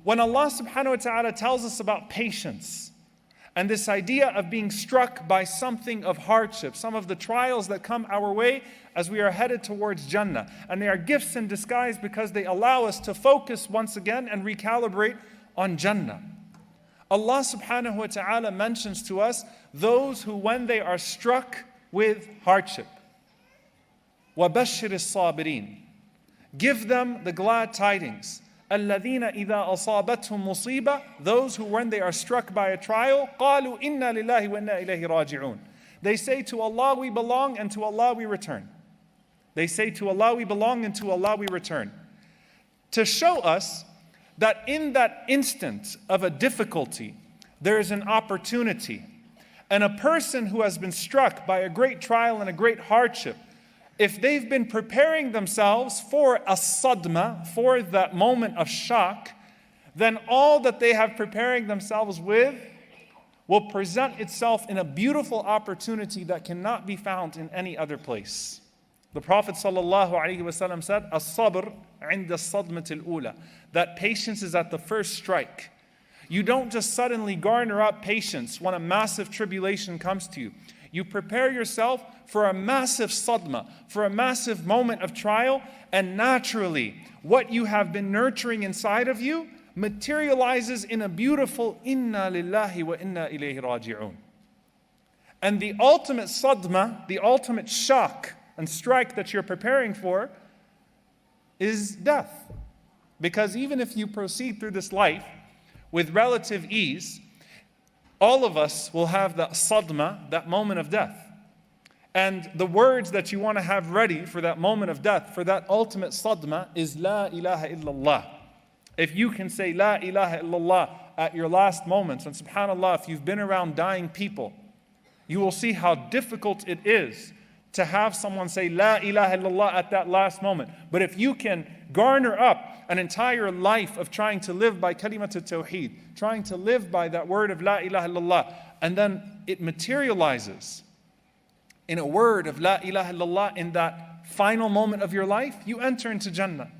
When Allah subhanahu wa ta'ala tells us about patience and this idea of being struck by something of hardship, some of the trials that come our way as we are headed towards Jannah, and they are gifts in disguise because they allow us to focus once again and recalibrate on Jannah. Allah subhanahu wa ta'ala mentions to us those who, when they are struck with hardship, وَبَشِّرِ الصَّابِرِينَ, give them the glad tidings. الَّذِينَ إِذَا أَصَابَتْهُمْ مُصِيبَةٌ, those who, when they are struck by a trial, قَالُوا إِنَّا لِلَّهِ وَإِنَّا إِلَيْهِ رَاجِعُونَ, they say, to Allah we belong and to Allah we return. They say, to Allah we belong and to Allah we return. To show us that in that instant of a difficulty, there is an opportunity. And a person who has been struck by a great trial and a great hardship, if they've been preparing themselves for a sadma, for that moment of shock, then all that they have preparing themselves with will present itself in a beautiful opportunity that cannot be found in any other place. The Prophet ﷺ said, "As-sabr 'inda as-sadmati al-ula," that patience is at the first strike. You don't just suddenly garner up patience when a massive tribulation comes to you. You prepare yourself for a massive sadma, for a massive moment of trial, and naturally, what you have been nurturing inside of you materializes in a beautiful inna lillahi wa inna ilayhi raji'un. And the ultimate sadma, the ultimate shock and strike that you're preparing for is death. Because even if you proceed through this life with relative ease, all of us will have the sadma, that moment of death. And the words that you want to have ready for that moment of death, for that ultimate sadma, is La ilaha illallah. If you can say La ilaha illallah at your last moments, and subhanAllah, if you've been around dying people, you will see how difficult it is to have someone say La ilaha illallah at that last moment. But if you can garner up an entire life of trying to live by kalimat al-tawheed, trying to live by that word of La ilaha illallah, and then it materializes in a word of La ilaha illallah in that final moment of your life, you enter into Jannah.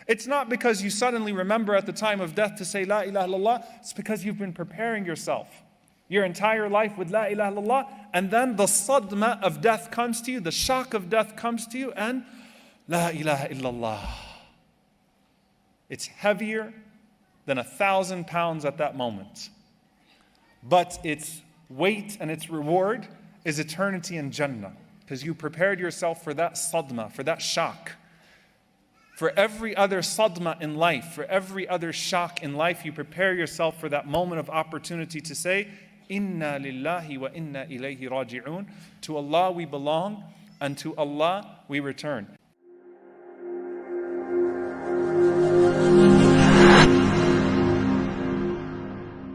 It's not because you suddenly remember at the time of death to say La ilaha illallah, it's because you've been preparing yourself your entire life with La ilaha illallah, and then the sadma of death comes to you, the shock of death comes to you, and La ilaha illallah. It's heavier than 1,000 pounds at that moment. But its weight and its reward is eternity in Jannah, because you prepared yourself for that sadma, for that shock. For every other sadma in life, for every other shock in life, you prepare yourself for that moment of opportunity to say, Inna lillahi wa inna ilayhi raji'un. To Allah we belong, and to Allah we return.